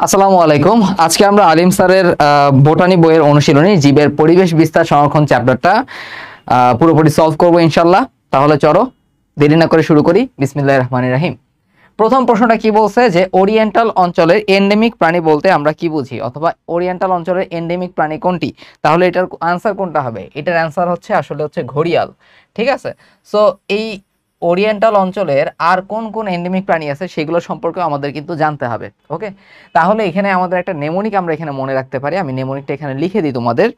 আসসালামু আলাইকুম। আজকে আমরা আলিম স্যারের বোটানি বইয়ের অনুশীলনী জীবের পরিবেশ বিস্তার সংরক্ষণ চ্যাপ্টারটা পুরোপুরি সলভ করব ইনশাল্লাহ। তাহলে চলো দেরি না করে শুরু করি। বিসমিল্লাহির রহমানির রহিম। প্রথম প্রশ্নটা কি বলছে যে ওরিয়েন্টাল অঞ্চলের এন্ডেমিক প্রাণী বলতে আমরা কি বুঝি, অথবা ওরিয়েন্টাল অঞ্চলের এন্ডেমিক প্রাণী কোনটি? তাহলে এটার আনসার কোনটা হবে? এটার আনসার হচ্ছে ঘড়িয়াল। ঠিক আছে। সো এই ওরিয়েন্টাল অঞ্চলের আর কোন কোন এন্ডেমিক প্রাণী আছে সেগুলো সম্পর্কে আমাদের কিন্তু জানতে হবে। ওকে, তাহলে এখানে আমাদের একটা নেমোনিক আমরা এখানে মনে রাখতে পারি। আমি নেমোনিকটা এখানে লিখে দিই তোমাদের।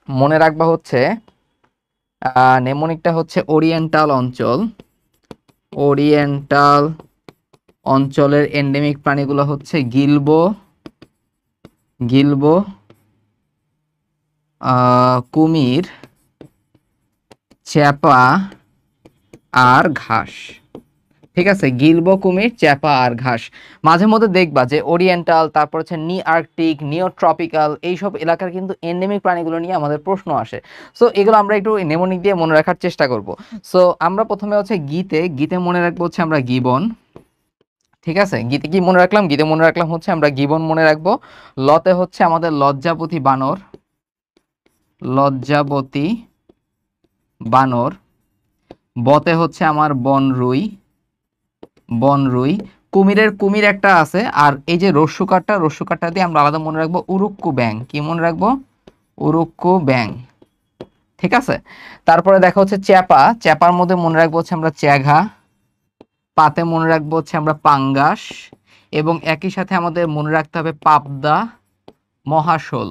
মনে রাখবা হচ্ছে নেমোনিকটা হচ্ছে ওরিয়েন্টাল অঞ্চল। ওরিয়েন্টাল অঞ্চলের এন্ডেমিক প্রাণীগুলো হচ্ছে গিলবো, কুমির, চ্যাপা আর ঘাস। ঠিক আছে, গিলবো, কুমির, চ্যাপা আর ঘাস। মাঝে মধ্যে দেখবা যে ওরিয়েন্টাল, তারপর হচ্ছে আর্কটিক, ট্রপিক্যাল, এইসব এলাকার কিন্তু এন্ডেমিক প্রাণীগুলো নিয়ে আমাদের প্রশ্ন আসে। সো এগুলো আমরা একটু নেমোনিক দিয়ে মনে রাখার চেষ্টা করব। সো আমরা প্রথমে হচ্ছে গীতে মনে রাখবো হচ্ছে আমরা গিবন। ঠিক আছে, গীতে কি মনে রাখলাম? গীতে মনে রাখলাম হচ্ছে আমরা গিবন মনে রাখবো। লতে হচ্ছে আমাদের লজ্জাবতী বানর, লজ্জাবতী বানর। বতে হচ্ছে আমার বনরুই, বনরুই। কুমির একটা আছে, আর এই যে রস্যুকারটা দিয়ে আমরা আলাদা মনে রাখবো উরুক্কু ব্যাং। কি মনে রাখবো? উরুক্কু ব্যাং। ঠিক আছে। তারপরে দেখা হচ্ছে চ্যাপার মধ্যে মনে রাখবো হচ্ছে আমরা চ্যাঘা। পাতে মনে রাখবো হচ্ছে আমরা পাঙ্গাস, এবং একই সাথে আমাদের মনে রাখতে হবে পাবদা, মহাশোল।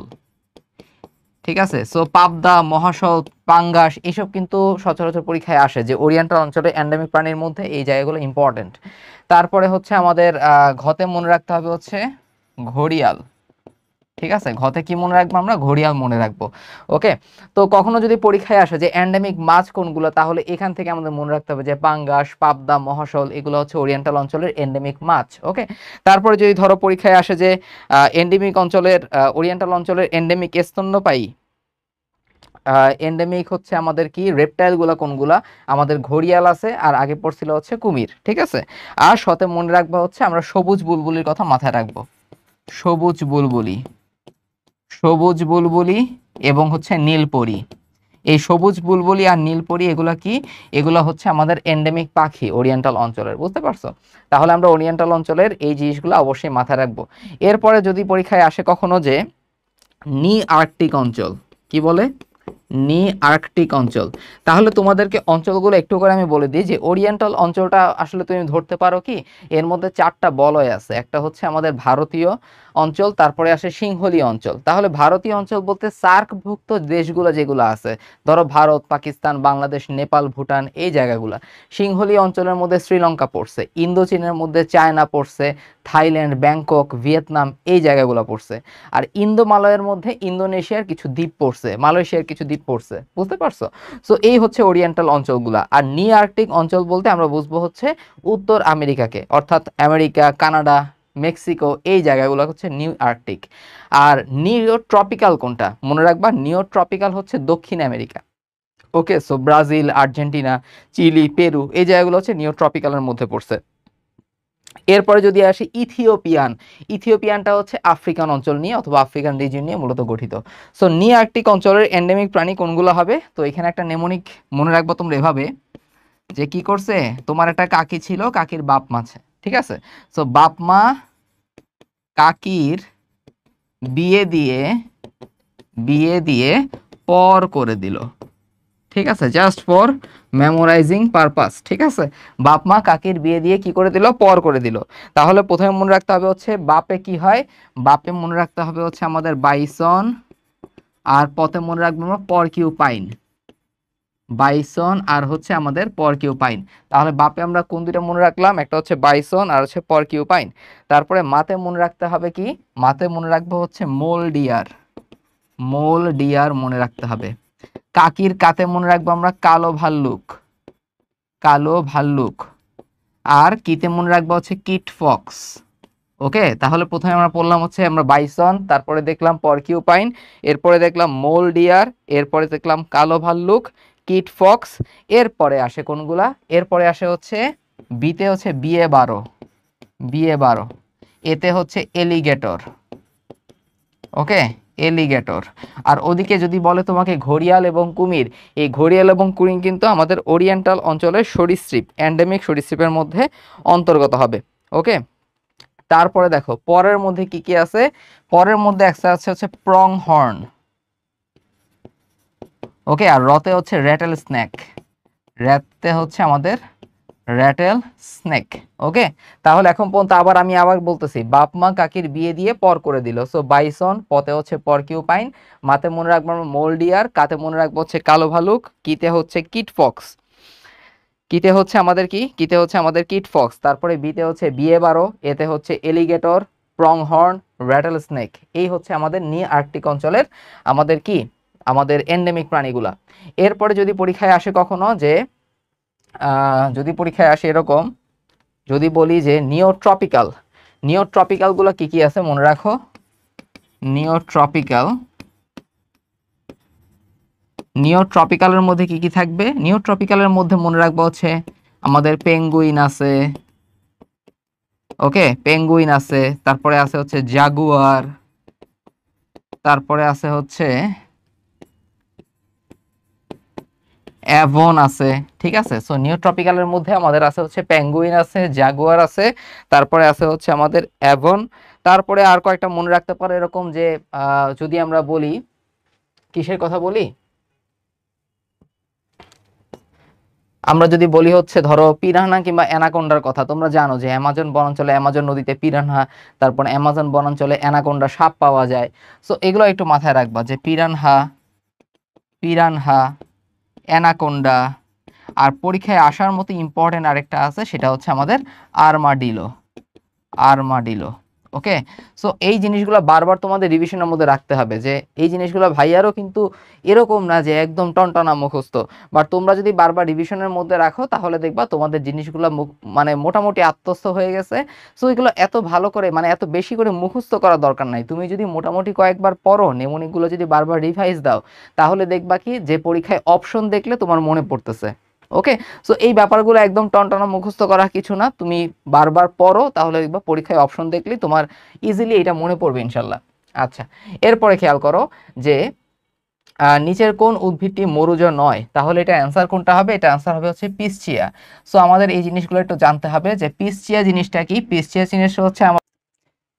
ঠিক আছে। সো পাবদা, মহাশোল, পাঙ্গাস এসব কিন্তু সচরাচর পরীক্ষায় আসে, যে ওরিয়েন্টাল অঞ্চলে এন্ডেমিক প্রাণীর মধ্যে এই জায়গাগুলো ইম্পর্টেন্ট। তারপরে হচ্ছে আমাদের ঘতে মনে রাখতে হবে হচ্ছে ঘড়িয়াল। ঠিক আছে, ঘতে কি মনে রাখবো? আমরা ঘড়িয়াল মনে রাখবো। ওকে। তো কখনো যদি পরীক্ষায় আসে যে এন্ডেমিক মাছ কোনগুলো, তাহলে এখান থেকে আমাদের মনে রাখতে হবে যে পাঙ্গাস, পাবদা, মহাশোল এগুলো হচ্ছে ওরিয়েন্টাল অঞ্চলের এন্ডেমিক মাছ। ওকে। তারপরে যদি ধরো পরীক্ষায় আসে যে এন্ডেমিক অঞ্চলের ওরিয়েন্টাল অঞ্চলের এন্ডেমিক স্তন্যপায়ী, এন্ডেমিক হচ্ছে আমাদের কি রেপটাইল গুলা কোনগুলা? আমাদের ঘড়িয়াল আছে, আর আগে পড়ছিল হচ্ছে কুমির। ঠিক আছে। আর সাথে মনে রাখবো হচ্ছে আমরা সবুজ বুলবুলির কথা মাথায় রাখবো। সবুজ বুলবুলি, সবুজ বুলবুলি এবং হচ্ছে নীলপরি। এই সবুজ বুলবুলি আর নীলপরি এগুলা কি? এগুলা হচ্ছে আমাদের এন্ডেমিক পাখি ওরিয়েন্টাল অঞ্চলের। বুঝতে পারছো? তাহলে আমরা ওরিয়েন্টাল অঞ্চলের এই জিনিসগুলো অবশ্যই মাথায় রাখবো। এরপরে যদি পরীক্ষায় আসে কখনো যে আর্কটিক অঞ্চল, কি বলে? আর্কটিক অঞ্চল। তাহলে তোমাদেরকে অঞ্চলগুলো একটু করে আমি বলে দিই যে ওরিয়েন্টাল অঞ্চলটা আসলে তুমি ধরতে পারো কি, এর মধ্যে 4টা বলয় আছে। একটা হচ্ছে আমাদের ভারতীয় অঞ্চল, তারপরে আসে সিংহলী অঞ্চল। তাহলে ভারতীয় অঞ্চল বলতে সার্কভুক্ত দেশগুলো যেগুলো আছে, ধরো ভারত, পাকিস্তান, বাংলাদেশ, নেপাল, ভুটান, এই জায়গাগুলো। সিংহলী অঞ্চলের মধ্যে শ্রীলঙ্কা পড়ছে, ইন্দোচীনের মধ্যে চায়না পড়ছে, থাইল্যান্ড, ব্যাংকক, ভিয়েতনাম, এই জায়গাগুলো পড়ছে। আর ইন্দো মালয়ের মধ্যে ইন্দোনেশিয়ার কিছু দ্বীপ পড়ছে, মালয়েশিয়ার কিছু দ্বীপ পড়ছে। বুঝতে পারছো? সো এই হচ্ছে ওরিয়েন্টাল অঞ্চলগুলা। আর আর্কটিক অঞ্চল বলতে আমরা বুঝবো হচ্ছে উত্তর আমেরিকাকে, অর্থাৎ আমেরিকা, কানাডা, মেক্সিকো, এই জায়গাগুলো হচ্ছে আর্কটিক। আর ট্রপিক্যাল কোনটা? মনে রাখবা, ট্রপিক্যাল হচ্ছে দক্ষিণ America. Okay. So Brazil, Argentina, Chile, Peru, এই জায়গাগুলো হচ্ছে ট্রপিক্যালের মধ্যে পড়ছে। এরপরে যদি আসি ইথিওপিয়ানটা হচ্ছে আফ্রিকান অঞ্চল নিয়ে, অথবা আফ্রিকান রিজিয়ন নিয়ে মূলত গঠিত। সো আর্কটিক অঞ্চলের এন্ডেমিক প্রাণী কোনগুলো হবে? তো এখানে একটা নেমোনিক মনে রাখবো তোমরা এভাবে, যে কি করছে, তোমার একটা কাকি ছিল, কাকির বাপ মা আছে। ঠিক আছে। সো বাপ মা কাকির বিয়ে দিয়ে পর করে দিল। ঠিক আছে, জাস্ট ফর মেমোরাইজিং পারপাস। ঠিক আছে, বাপ মা কাকির বিয়ে দিয়ে কি করে দিল? পর করে দিল। তাহলে প্রথমে মনে রাখতে হবে হচ্ছে বাপে কি হয়? বাপে মনে রাখতে হবে হচ্ছে আমাদের বাইসন, আর পথে মনে রাখবো আমরা পরকিউপাইন। বাইসন আর হচ্ছে আমাদের পরকিউপাইন। তাহলে বাপে আমরা কোন দুইটা মনে রাখলাম? একটা হচ্ছে বাইসন আর হচ্ছে পরকিউপাইন। তারপরে মাতে মনে রাখতে হবে কি? মাতে মনে রাখবো হচ্ছে মোল ডিয়ার, মোল ডিয়ার মনে রাখতে হবে। কাকির কাতে মনে রাখবো আমরা কালো ভাল্লুক, কালো ভাল্লুক। আর কিতে মনে রাখবো হচ্ছে কিট ফক্স। ওকে। তাহলে প্রথমে আমরা পড়লাম হচ্ছে আমরা বাইসন, তারপরে দেখলাম পরকিউপাইন, এরপরে দেখলাম মোল ডিয়ার, এরপরে দেখলাম কালো ভাল্লুক, কিট ফক্স। এরপরে আসে কোনগুলা? এরপরে আসে হচ্ছে বিতে হচ্ছে বিয়ে 12, বিয়ে 12। এতে হচ্ছে এলিগেটর। ওকে, এলিগেটর। আর ওদিকে যদি বলে তোমাকে ঘড়িয়াল এবং কুমির, এই ঘড়িয়াল এবং কুমির কিন্তু আমাদের ওরিয়েন্টাল অঞ্চলের সরীসৃপ, এন্ডেমিক সরীসৃপের মধ্যে অন্তর্গত হবে। ওকে, তারপরে দেখো পরের মধ্যে কি কি আছে। পরের মধ্যে একটা আছে হচ্ছে প্রং হর্ন। ওকে, আর রতে হচ্ছে র্যাটেল স্নেক। র্যাতে হচ্ছে আমাদের র্যাটেল স্নেক। ওকে, তাহলে এখন পর্যন্ত আমি আবার বলতেছি, বাপ মা কাকির বিয়ে দিয়ে পর করে দিল। সো বাইসন, পতে হচ্ছে পরকিউপাইন, মাতে মনে রাখবো আমরা মোলডিয়ার, কাতে মনে রাখবো হচ্ছে কালো ভালুক, কিতে হচ্ছে কিট ফক্স। কিতে হচ্ছে আমাদের কি, কিতে হচ্ছে আমাদের কিট ফক্স। তারপরে বিতে হচ্ছে বিয়ে বারো, এতে হচ্ছে alligator, prong horn, rattle snake. এই হচ্ছে আমাদের নিউ আর্কটিক অঞ্চলের আমাদের কি, আমাদের এন্ডেমিক প্রাণীগুলা। এরপরে যদি পরীক্ষায় আসে কখনো যে যদি পরীক্ষায় আসে এরকম, যদি বলি যে নিওট্রপিক্যাল, নিওট্রপিক্যাল গুলো কি কি আছে মনে রাখো। নিওট্রপিক্যাল, নিওট্রপিক্যালের মধ্যে কি কি থাকবে? নিওট্রপিক্যালের মধ্যে মনে রাখবো হচ্ছে আমাদের পেঙ্গুইন আছে। ওকে, পেঙ্গুইন আছে, তারপরে আছে হচ্ছে জাগুয়ার, তারপরে আছে হচ্ছে অ্যাভন আছে। ঠিক আছে, সো নিওট্রপিক্যালের মধ্যে আমাদের আছে হচ্ছে পেঙ্গুইন আছে, জাগুয়ার আছে, তারপরে আছে হচ্ছে আমাদের অ্যাভন। তারপরে আর কয়েকটা মনে রাখতে পারো এরকম যে যদি আমরা বলি, কিসের কথা বলি, আমরা যদি বলি হচ্ছে ধরো পিরানহা কিংবা অ্যানাকোন্ডার কথা, তোমরা জানো যে অ্যামাজন বনাঞ্চলে, অ্যামাজন নদীতে পিরানহা, তারপর অ্যামাজন বনাঞ্চলে অ্যানাকোন্ডা সাপ পাওয়া যায়। সো এগুলো একটু মাথায় রাখবা যে পিরানহা, পিরানহা, অ্যানাকোন্ডা। আর পরীক্ষায় আসার মতো ইম্পর্টেন্ট আরেকটা আছে, সেটা হচ্ছে আমাদের আর্মাডিলো, আর্মাডিলো। ওকে, সো এই জিনিসগুলো বারবার তোমাদের রিভিশনের মধ্যে রাখতে হবে যে এই জিনিসগুলো ভাইয়ারও কিন্তু এরকম না যে একদম টনটনা মুখস্থ, বাট তোমরা যদি বারবার রিভিশনের মধ্যে রাখো তাহলে দেখবা তোমাদের জিনিসগুলো মানে মোটামুটি আত্মস্থ হয়ে গেছে। সো এগুলো এত ভালো করে মানে এত বেশি করে মুখস্থ করার দরকার নাই। তুমি যদি মোটামুটি কয়েকবার পড়ো, নেমোনিকগুলো যদি বারবার রিভাইজ দাও, তাহলে দেখবা কি যে পরীক্ষায় অপশন দেখলে তোমার মনে পড়তেছে। ওকে, সো এই ব্যাপারগুলো একদম টনটনা মুখস্থ করা কিছু না, তুমি বারবার পড়ো তাহলে দেখবা পরীক্ষায় অপশন দেখলে তোমার ইজিলি এটা মনে পড়বে ইনশাল্লাহ। আচ্ছা, এরপরে খেয়াল করো যে নিচের কোন উদ্ভিদটি মরুজ নয়, তাহলে এটা অ্যান্সার কোনটা হবে? এটা অ্যান্সার হবে হচ্ছে পিসচিয়া। সো আমাদের এই জিনিসগুলো একটু জানতে হবে যে পিসচিয়া জিনিসটা কি। পিসচিয়া জিনিস হচ্ছে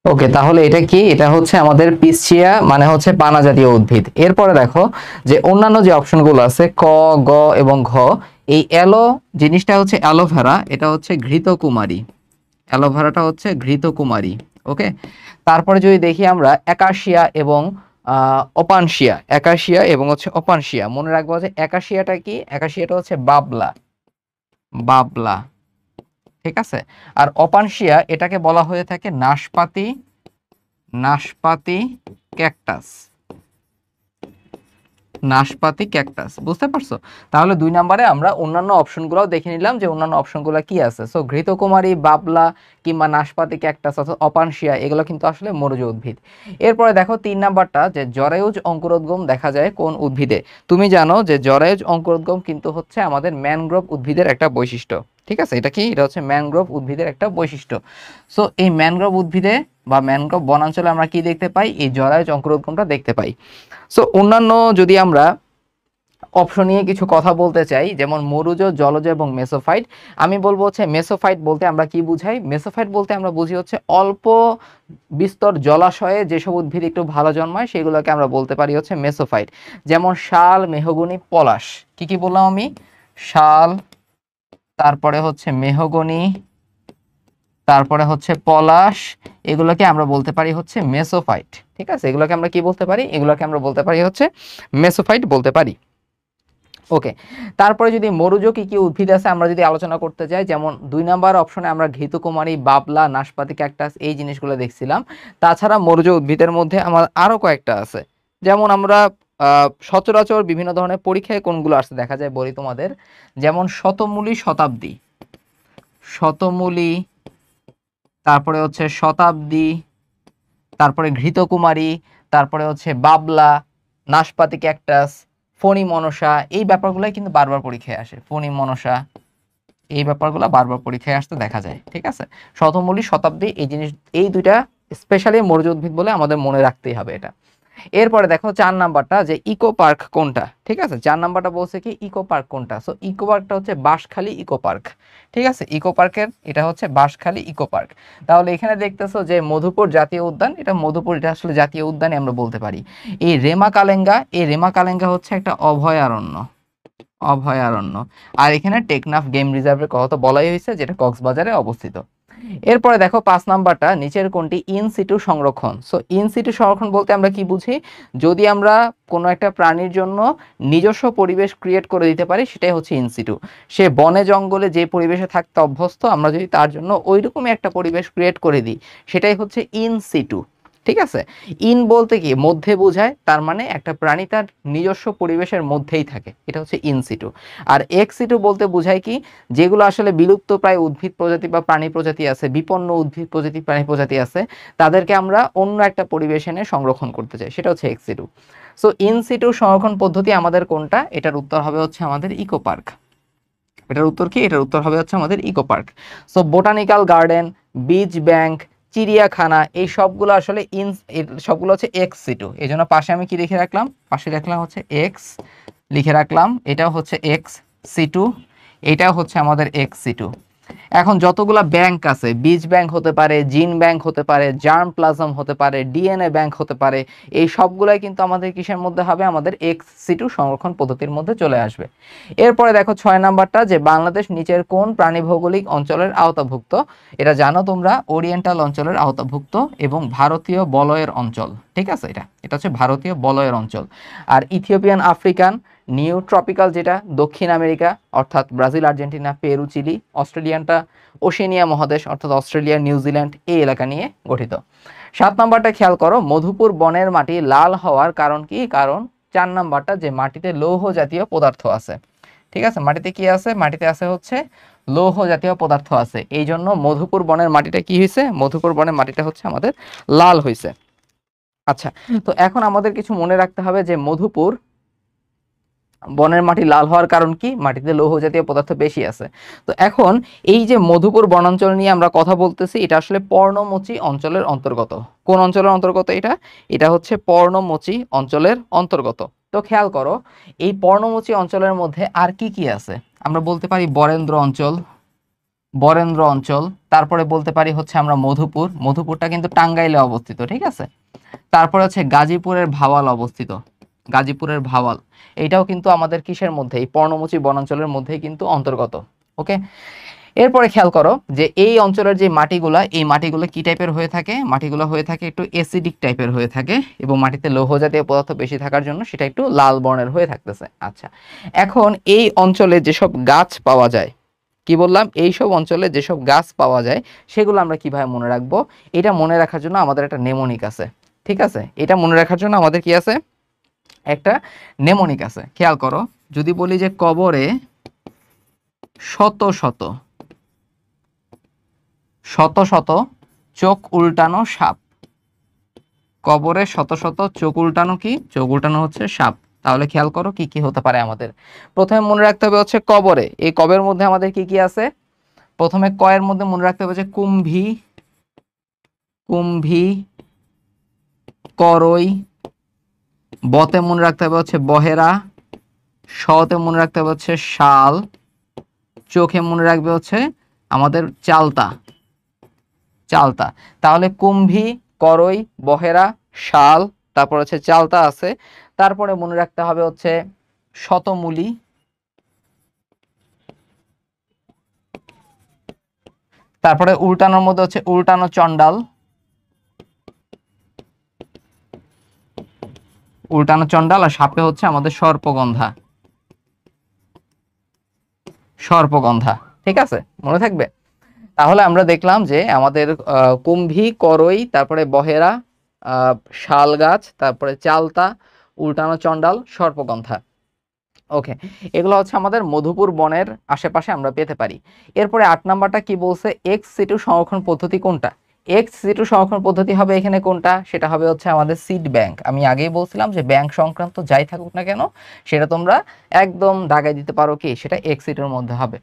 ওকে, তাহলে এটা কি? এটা হচ্ছে আমাদের পিসচিয়া, মানে হচ্ছে পানা জাতীয় উদ্ভিদ। এরপরে দেখো যে অন্যান্য যে অপশনগুলো আছে ক, গ এবং ঘ, এই অ্যালো জিনিসটা হচ্ছে অ্যালোভেরা, এটা হচ্ছে ঘৃতকুমারী, অ্যালোভেরাটা হচ্ছে ঘৃতকুমারী। ওকে, তারপরে যদি দেখি আমরা একাশিয়া এবং অপানশিয়া, একাশিয়া এবং হচ্ছে অপানশিয়া, মনে রাখবো যে একাশিয়াটা কি, একাশিয়াটা হচ্ছে বাবলা, বাবলা। ঠিক আছে, আর অপানশিয়া এটাকে বলা হয়ে থাকে নাশপাতি, নাশপাতি ক্যাকটাস, নাশপাতি ক্যাকটাস। বুঝতে পারছো? তাহলে 2 নম্বরে আমরা অন্যান্য অপশনগুলোও দেখে নিলাম যে অন্যান্য অপশনগুলো কি আছে। সো ঘৃতকুমারী, বাবলা কিংবা নাশপাতি ক্যাকটাস অথবা অপানশিয়া, এগুলো কিন্তু আসলে মরুজ উদ্ভিদ। এরপরে দেখো 3 নাম্বারটা যে জরায়ুজ অঙ্কুরোদ্গম দেখা যায় কোন উদ্ভিদে। তুমি জানো যে জরায়ুজ অঙ্কুরোদ্গম কিন্তু হচ্ছে আমাদের ম্যানগ্রোভ উদ্ভিদের একটা বৈশিষ্ট্য। ঠিক আছে, এটা কি? এটা হচ্ছে ম্যানগ্রোভ উদ্ভিদের একটা বৈশিষ্ট্য। সো এই ম্যানগ্রোভ উদ্ভিদে বা ম্যানগ্রোভ বনাঞ্চলে আমরা কি দেখতে পাই? এই জরায়ুজ অঙ্কুরোদ্গমটা দেখতে পাই। সো অন্যান্য যদি আমরা অপশন নিয়ে কিছু কথা বলতে চাই, যেমন মরুজ, জলজ এবং মেসোফাইট, আমি বলবো হচ্ছে মেসোফাইট বলতে আমরা কি বুঝাই? মেসোফাইট বলতে আমরা বুঝি হচ্ছে অল্প বিস্তর জলাশয়ে যেসব উদ্ভিদ একটু ভালো জন্মায় সেগুলোকে আমরা বলতে পারি হচ্ছে মেসোফাইট। যেমন শাল, মেহগনি, পলাশ। কি কি বললাম আমি? শাল, তারপরে হচ্ছে মেহগনি, তারপরে হচ্ছে পলাশ, এগুলোকে আমরা বলতে পারি হচ্ছে মেসোফাইট। ঠিক আছে, এগুলোকে আমরা কি বলতে পারি? এগুলোকে আমরা বলতে পারি হচ্ছে মেসোফাইট বলতে পারি। ওকে, তারপরে যদি মরুজ কি কি উদ্ভিদ আছে আমরা যদি আলোচনা করতে যাই, যেমন 2 নাম্বার অপশনে আমরা ঘৃতকুমারী, বাবলা, নাশপাতি ক্যাকটাস এই জিনিসগুলো দেখছিলাম। তাছাড়া মরুজ উদ্ভিদের মধ্যে আমার আরো কয়েকটা আছে, যেমন আমরা সচরাচর বিভিন্ন ধরনের পরীক্ষায় কোনগুলো আসছে দেখা যায় বলি তোমাদের, যেমন শতমূলী, শতাব্দী, শতমূলী, তারপরে হচ্ছে শতাব্দী, তারপরে ঘৃতকুমারী, তারপরে হচ্ছে বাবলা, নাশপাতি ক্যাকটাস, ফণী মনসা, এই ব্যাপারগুলোই কিন্তু বারবার পরীক্ষায় আসে। ফণী মনসা, এই ব্যাপারগুলো বারবার পরীক্ষায় আসতে দেখা যায়। ঠিক আছে, শতমূলী, শতাব্দী, এই জিনিস, এই দুইটা স্পেশালি মৌর্য উদ্ভিদ বলে আমাদের মনে রাখতেই হবে এটা। এরপরে দেখো 4 নাম্বারটা যে ইকো পার্ক কোনটা। ঠিক আছে, 4 নাম্বারটা বলছে কি ইকো পার্ক কোনটা। সো ইকো পার্কটা হচ্ছে বাঁশখালী ইকো পার্ক। ঠিক আছে, ইকো পার্কের এটা হচ্ছে বাঁশখালী ইকো পার্ক। তাহলে এখানে দেখতেছো যে মধুপুর জাতীয় উদ্যান, এটা মধুপুর, এটা আসলে জাতীয় উদ্যানই আমরা বলতে পারি। এই রেমা কালেঙ্গা, এই রেমা কালেঙ্গা হচ্ছে একটা অভয়ারণ্য, অভয়ারণ্য। আর এখানে টেকনাফ গেম রিজার্ভের কথা তো বলাই হয়েছে, যেটা কক্সবাজারে অবস্থিত। এরপরে দেখো 5 নাম্বারটা, নিচের কোনটি ইন সিটু সংরক্ষণ। সো ইন সিটু সংরক্ষণ বলতে আমরা কি বুঝি, যদি আমরা কোনো একটা প্রাণীর জন্য নিজস্ব পরিবেশ ক্রিয়েট করে দিতে পারি, সেটাই হচ্ছে ইন সিটু। সে বনে জঙ্গলে যে পরিবেশে থাকতে অভ্যস্ত, আমরা যদি তার জন্য ওইরকমই একটা পরিবেশ ক্রিয়েট করে দিই, সেটাই হচ্ছে ইন সিটু। ঠিক আছে, ইন বলতে কি মধ্যে বোঝায়, তার মানে একটা প্রাণী তার নিজস্ব পরিবেশের মধ্যেই থাকে, এটা হচ্ছে ইন সিটু। আর এক্স সিটু বলতে বোঝায় কি, যেগুলো আসলে বিলুপ্ত প্রায় উদ্ভিদ প্রজাতি বা প্রাণী প্রজাতি আছে, বিপন্ন উদ্ভিদ প্রজাতি প্রাণী প্রজাতি আছে, তাদেরকে আমরা অন্য একটা পরিবেশ এনে সংরক্ষণ করতে চাই, সেটা হচ্ছে ex situ. So in situ সংরক্ষণ পদ্ধতি আমাদের কোনটা, এটার উত্তর হবে হচ্ছে আমাদের ইকো পার্ক। এটার উত্তর কি, এটার উত্তর হবে হচ্ছে আমাদের eco park. So botanical garden, বীজ ব্যাংক, চিড়িয়াখানা, এই সবগুলো আসলে সবগুলো হচ্ছে এক্স সিটু। এই জন্য পাশে আমি কি লিখে রাখলাম, পাশে রাখলাম হচ্ছে এক্স, লিখে রাখলাম, এটাও হচ্ছে এক্স সিটু, এটাও হচ্ছে আমাদের এক্স সিটু। এখন যতগুলা ব্যাংক আছে, বীজ ব্যাংক হতে পারে, জিন ব্যাংক হতে পারে, জার্ম প্লাজম হতে পারে, ডিএনএ ব্যাংক হতে পারে, এই সবগুলাই কিন্তু আমাদের কিসের মধ্যে হবে, আমাদের এক্স সিটু সংরক্ষণ পদ্ধতির মধ্যে চলে আসবে। এরপরে দেখো 6 নাম্বারটা যে বাংলাদেশ নিচের কোন প্রাণী ভৌগোলিক অঞ্চলের আওতাভুক্ত। এটা জানো তোমরা, ওরিয়েন্টাল অঞ্চলের আওতাভুক্ত এবং ভারতীয় বলয়ের অঞ্চল। ঠিক আছে, এটা এটা হচ্ছে ভারতীয় বলয়ের অঞ্চল। আর ইথিওপিয়ান আফ্রিকান, নিউ ট্রপিক্যাল যেটা দক্ষিণ আমেরিকা অর্থাৎ ব্রাজিল, আর্জেন্টিনা, পেরু, চিলি, অস্ট্রেলিয়ানটা ওশেনিয়া মহাদেশ অর্থাৎ অস্ট্রেলিয়া, নিউজিল্যান্ড, এই এলাকা নিয়ে গঠিত। 7 নাম্বারটা খেয়াল করো, মধুপুর বনের মাটি লাল হওয়ার কারণ কি, কারণ 4 নাম্বারটা যে মাটিতে লৌহ জাতীয় পদার্থ আছে। ঠিক আছে, মাটিতে কি আছে, মাটিতে আছে হচ্ছে লৌহ জাতীয় পদার্থ আছে, এই জন্য মধুপুর বনের মাটিটা কি হয়েছে, মধুপুর বনের মাটিটা হচ্ছে আমাদের লাল হয়েছে। আচ্ছা, তো এখন আমাদের কিছু মনে রাখতে হবে যে মধুপুর বনের মাটি লাল হওয়ার কারণ কি, মাটিতে লৌহ জাতীয় পদার্থ বেশি আছে। তো এখন এই যে মধুপুর বনাঞ্চল নিয়ে আমরা কথা বলতেছি, এটা আসলে পর্ণমোচী অঞ্চলের অন্তর্গত। কোন অঞ্চলের অন্তর্গত এটা, এটা হচ্ছে পর্ণমোচী অঞ্চলের অন্তর্গত। তো খেয়াল করো, এই পর্ণমোচী অঞ্চলের মধ্যে আর কি কি আছে, আমরা বলতে পারি বরেন্দ্র অঞ্চল, বরেন্দ্র অঞ্চল, তারপরে বলতে পারি হচ্ছে আমরা মধুপুর, মধুপুরটা কিন্তু টাঙ্গাইলে অবস্থিত। ঠিক আছে, তারপরে হচ্ছে গাজীপুরের ভাওয়াল অবস্থিত, গাজীপুরের ভাওয়াল, এইটাও কিন্তু আমাদের কিসের মধ্যে, এই পর্ণমোচী বনাঞ্চলের মধ্যেই কিন্তু অন্তর্গত। ওকে, এরপরে খেয়াল করো যে এই অঞ্চলের যে মাটিগুলা, এই মাটিগুলো কি টাইপের হয়ে থাকে, মাটিগুলো হয়ে থাকে একটু অ্যাসিডিক টাইপের হয়ে থাকে, এবং মাটিতে লৌহ জাতীয় পদার্থ বেশি থাকার জন্য সেটা একটু লাল বর্ণের হয়ে থাকতেছে। আচ্ছা, এখন এই অঞ্চলে যেসব গাছ পাওয়া যায়, কি বললাম, এইসব অঞ্চলে যেসব গাছ পাওয়া যায় সেগুলো আমরা কিভাবে মনে রাখবো, এটা মনে রাখার জন্য আমাদের একটা নেমোনিক আছে। ঠিক আছে, এটা মনে রাখার জন্য আমাদের কি আছে, একটা নেমোনিক আছে। খেয়াল করো, যদি বলি যে কবরে শত শত শত শত চোখ উল্টানো সাপ, কবরে শত শত চোখ উল্টানো, কি চোখ উল্টানো হচ্ছে সাপ। তাহলে খেয়াল করো কি কি হতে পারে আমাদের, প্রথমে মনে রাখতে হবে হচ্ছে কবরে, এই কবের মধ্যে আমাদের কি কি আছে, প্রথমে কয়ের মধ্যে মনে রাখতে হবে যে কুম্ভী, কুম্ভী, করই, বতে মনে রাখতে হবে হচ্ছে বহেরা, শতে মনে রাখতে হবে হচ্ছে শাল, চোখে মনে রাখবে হচ্ছে আমাদের চালতা, চালতা। তাহলে কুম্ভী, করই, বহেরা, শাল, তারপর হচ্ছে চালতা আছে। তারপরে মনে রাখতে হবে হচ্ছে শতমূলী, তারপরে উল্টানোর মধ্যে হচ্ছে উল্টানো চণ্ডাল, উল্টানো চণ্ডাল, আর সাপে হচ্ছে আমাদের সর্পগন্ধা, সর্পগন্ধা। ঠিক আছে, মনে থাকবে। তাহলে আমরা দেখলাম যে আমাদের কুম্ভী, করই, তারপরে বহেরা, শাল গাছ, তারপরে চালতা, উল্টানো চণ্ডাল, সর্পগন্ধা। ওকে, এগুলো হচ্ছে আমাদের মধুপুর বনের আশেপাশে আমরা পেতে পারি। এরপরে 8 নাম্বারটা কি বলছে, এক্স সিটু সংরক্ষণ পদ্ধতি কোনটা, এক্স সিটু সংরক্ষণ পদ্ধতি হবে এখানে কোনটা, সেটা হবে হচ্ছে আমাদের সিড ব্যাংক। আমি আগেই বলছিলাম যে ব্যাংক সংক্রান্ত যাই থাকুক না কেন, সেটা তোমরা একদম দাগাই দিতে পারো কি, সেটা এক্স সিটুর মধ্যে হবে।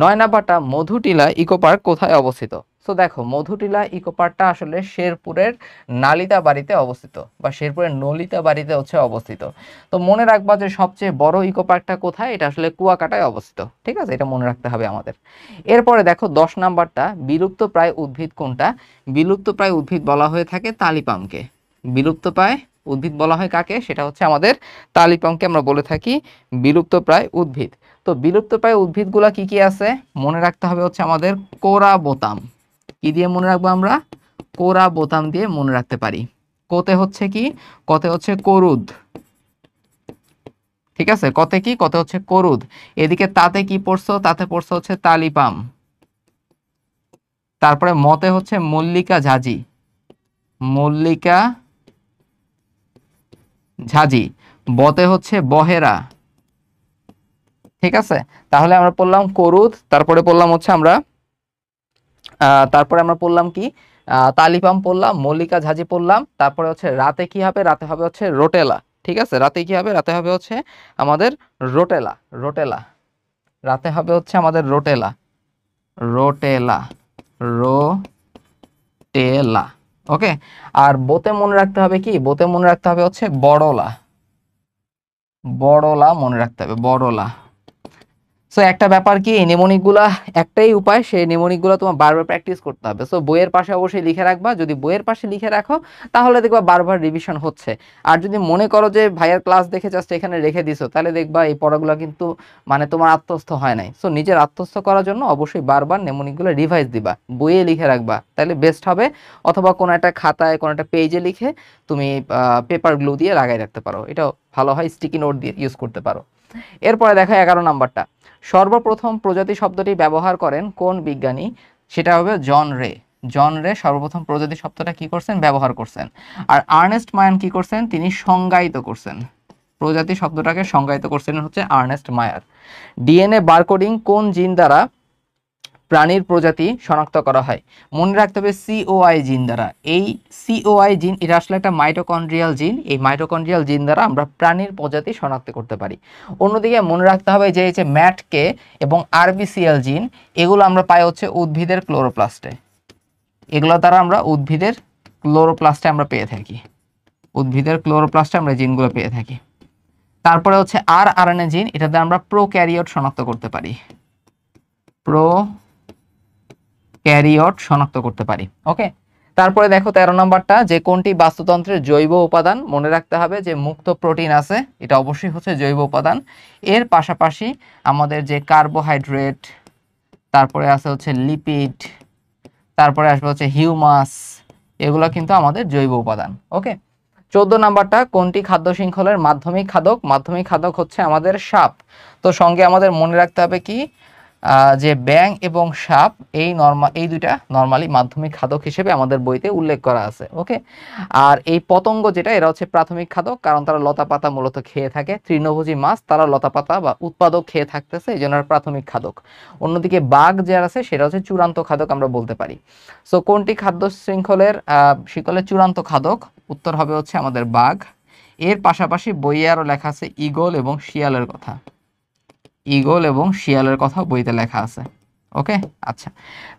নয় নাম্বারটা মধুটিলা ইকো পার্ক কোথায় অবস্থিত? সো দেখো মধুটিলা ইকো পার্কটা আসলে শেরপুরের নালিতা বাড়িতে অবস্থিত, বা শেরপুরের নলিতা বাড়িতে হচ্ছে অবস্থিত। তো মনে রাখবা যে সবচেয়ে বড় ইকো পার্কটা কোথায়, এটা আসলে কুয়াকাটায় অবস্থিত। ঠিক আছে, এটা মনে রাখতে হবে আমাদের। এরপরে দেখো 10 নাম্বারটা বিলুপ্ত প্রায় উদ্ভিদ কোনটা? বিলুপ্ত প্রায় উদ্ভিদ বলা হয়ে থাকে তালিপামকে। বিলুপ্ত প্রায় উদ্ভিদ বলা হয় কাকে? সেটা হচ্ছে আমাদের তালিপামকে আমরা বলে থাকি বিলুপ্ত প্রায় উদ্ভিদ। তো বিলুপ্ত প্রায় উদ্ভিদগুলা কি কি আছে মনে রাখতে হবে হচ্ছে আমাদের কোরা বোতাম। কি দিয়ে মনে রাখবো আমরা? কোরা বোতাম দিয়ে মনে রাখতে পারি। কোতে হচ্ছে কি? কতে হচ্ছে করুদ। ঠিক আছে, কতে কি? কতে হচ্ছে করুদ। এদিকে তাতে কি পড়ছো? তাতে পড়ছো হচ্ছে তালিপাম। তারপরে মতে হচ্ছে মল্লিকা ঝাজি। মল্লিকা ঝাজি। বতে হচ্ছে বহেরা। ঠিক আছে, তাহলে আমরা পড়লাম করুদ, তারপরে পড়লাম হচ্ছে আমরা তারপরে আমরা পড়লাম কি? তালিপাম পড়লাম, মল্লিকা ঝাজি পড়লাম, তারপরে হচ্ছে রাতে কি হবে? রাতে হবে হচ্ছে রোটেলা। ঠিক আছে, রাতে কি হবে? রাতে হবে হচ্ছে আমাদের রোটেলা। রোটেলা। রাতে হবে হচ্ছে আমাদের রোটেলা। রোটেলা। রোটেলা। ওকে। আর বোতে মনে রাখতে হবে কি? বোতে মনে রাখতে হবে হচ্ছে বড়লা। বড়লা মনে রাখতে হবে, বড়লা। সো একটা ব্যাপার কি, এই নেমোনিক গুলা একটাই উপায়, সেই নেমোনিক গুলা তোমার বারবার প্র্যাকটিস করতে হবে। সো বইয়ের পাশে অবশ্যই লিখে রাখবা। যদি বইয়ের পাশে লিখে রাখো তাহলে দেখবা বারবার রিভিশন হচ্ছে। আর যদি মনে করো যে ভাইয়ার ক্লাস দেখে জাস্ট এখানে রেখে দিছো, তাহলে দেখবা এই পড়াগুলো কিন্তু মানে তোমার আত্মস্থ হয় নাই। সো নিজের আত্মস্থ করার জন্য অবশ্যই বারবার নেমোনিক গুলো রিভাইজ দিবা, বইয়ে লিখে রাখবা, তাহলে বেস্ট হবে। অথবা কোনো একটা খাতায় কোনো একটা পেজে লিখে তুমি পেপার গ্লু দিয়ে লাগাই রাখতে পারো, এটাও ভালো হয়। স্টিকি নোট দিয়ে ইউজ করতে পারো। এরপরে দেখো 11 নাম্বারটা, সর্বপ্রথম প্রজাতি শব্দটি ব্যবহার করেন কোন বিজ্ঞানী? সেটা হবে জন রে। জন রে সর্বপ্রথম প্রজাতি শব্দটা কি করছেন? ব্যবহার করছেন। আর আর্নেস্ট মায়ার কি করছেন? তিনি সংজ্ঞায়িত করছেন। প্রজাতি শব্দটাকে সংজ্ঞায়িত করছেন হচ্ছে আর্নেস্ট মায়ার। ডিএনএ বারকোডিং কোন জিন দ্বারা প্রাণীর প্রজাতি শনাক্ত করা হয়? মনে রাখতে হবে সিওআই জিন দ্বারা। এই সিওআই জিন এটা আসলে একটা মাইটোকন্ড্রিয়াল জিন। এই মাইটোকন্ড্রিয়াল জিন দ্বারা আমরা প্রাণীর প্রজাতি শনাক্ত করতে পারি। অন্যদিকে মনে রাখতে হবে যে এই যে ম্যাটকে এবং আরবিসিএল জিন, এগুলো আমরা পাই হচ্ছে উদ্ভিদের ক্লোরোপ্লাস্টে। এগুলো দ্বারা আমরা উদ্ভিদের ক্লোরোপ্লাস্টে আমরা পেয়ে থাকি। উদ্ভিদের ক্লোরোপ্লাস্টে আমরা জিনগুলো পেয়ে থাকি। তারপরে হচ্ছে আরএনএ জিন, এটা দ্বারা আমরা প্রোক্যারিওট শনাক্ত করতে পারি। ক্যারিওট শনাক্ত করতে পারি। ওকে। তারপরে দেখো 13 নম্বরটা, যে কোনটি বাস্তুতন্ত্রের জৈব উপাদান? মনে রাখতে হবে যে মুক্ত প্রোটিন আছে, এটা অবশ্যই হচ্ছে জৈব উপাদান। এর পাশাপাশি আমাদের যে কার্বোহাইড্রেট, তারপরে আছে হচ্ছে লিপিড, তারপরে আসবে হচ্ছে হিউমাস, এগুলো কিন্তু আমাদের জৈব উপাদান। ওকে। 14 নাম্বারটা, কোনটি খাদ্য শৃঙ্খলের মাধ্যমিক খাদক? মাধ্যমিক খাদক হচ্ছে আমাদের সাপ। তো সঙ্গে আমাদের মনে রাখতে হবে কি, যে ব্যাঙ এবং সাপ এই দুইটা নরমালি মাধ্যমিক খাদক হিসেবে আমাদের বইতে উল্লেখ করা আছে। ওকে। আর এই পতঙ্গ যেটা, এরা হচ্ছে প্রাথমিক খাদক, কারণ তারা লতা পাতা মূলত খেয়ে থাকে। তৃণভোজী মাছ, তারা লতা পাতা বা উৎপাদক খেয়ে থাকতেছে, এই জন্য প্রাথমিক খাদক। অন্যদিকে বাঘ যারা আছে সেটা হচ্ছে চূড়ান্ত খাদক আমরা বলতে পারি। সো কোনটি খাদ্য শৃঙ্খলের শিকলের চূড়ান্ত খাদক? উত্তর হবে হচ্ছে আমাদের বাঘ। এর পাশাপাশি বইয়ে আরো লেখা আছে ঈগল এবং শিয়ালের কথা। ঈগল এবং শিয়ালের কথা বইতে লেখা আছে। ওকে। আচ্ছা,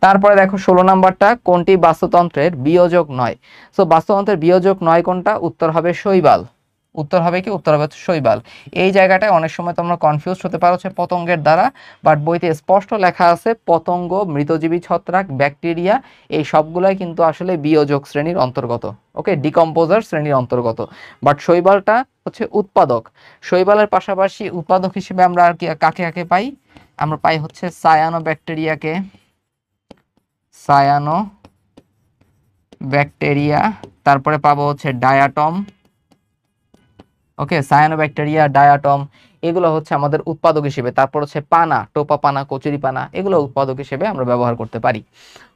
তারপরে দেখো 16 নাম্বারটা, কোনটি বাস্তুতন্ত্রের বিয়োজক নয়? সো বাস্তুতন্ত্রের বিয়োজক নয় কোনটা? উত্তর হবে শৈবাল। উত্তর হবে কি? উত্তর হবে শৈবাল। এই জায়গাটায় অনেক সময় তোমরা কনফিউজ হতে পারো হচ্ছে পতঙ্গের দ্বারা, বাট বইতে স্পষ্ট লেখা আছে পতঙ্গ, মৃতজীবী ছত্রাক, ব্যাকটেরিয়া, এই সবগুলাই কিন্তু আসলে বিয়োজক শ্রেণীর অন্তর্গত। ওকে, ডিকম্পোজার শ্রেণীর অন্তর্গত। বাট শৈবালটা হচ্ছে উৎপাদক। শৈবালের পাশাপাশি উৎপাদক হিসেবে আমরা আর কি কাকে কাকে পাই? আমরা পাই হচ্ছে সায়ানো ব্যাকটেরিয়াকে। Cyano bacteria. তারপরে পাবো হচ্ছে ডায়াটম। ওকে, সায়ানোব্যাকটেরিয়া, ডায়াটম, এগুলো হচ্ছে আমাদের উৎপাদক হিসেবে। তারপর হচ্ছে পানা, টোপা পানা, কচুরি পানা, এগুলো উৎপাদক হিসেবে আমরা ব্যবহার করতে পারি।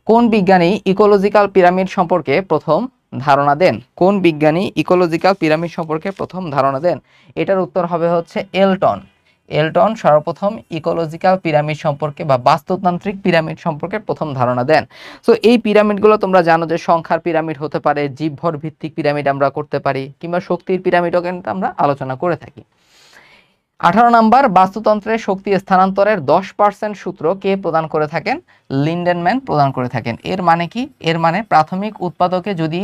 কোন বিজ্ঞানী ইকোলজিক্যাল পিরামিড সম্পর্কে প্রথম ধারণা দেন? কোন বিজ্ঞানী ইকোলজিক্যাল পিরামিড সম্পর্কে প্রথম ধারণা দেন? এটার উত্তর হবে হচ্ছে এলটন। এলটন সর্বপ্রথম ইকোলজিক্যাল পিরামিড সম্পর্কে বা বাস্তুতান্ত্রিক পিরামিড সম্পর্কে প্রথম ধারণা দেন। সো এই পিরামিডগুলো তোমরা জানো যে সংখ্যার পিরামিড হতে পারে, জীবভর ভিত্তিক পিরামিড আমরা করতে পারি, কিংবা শক্তির পিরামিডও কিন্তু আমরা আলোচনা করে থাকি। 18 নাম্বার, বাস্তুতন্ত্রের শক্তি স্থানান্তরের 10% সূত্র কে প্রদান করে থাকেন? লিন্ডেনম্যান প্রদান করে থাকেন। এর মানে কি? এর মানে প্রাথমিক উৎপাদকে যদি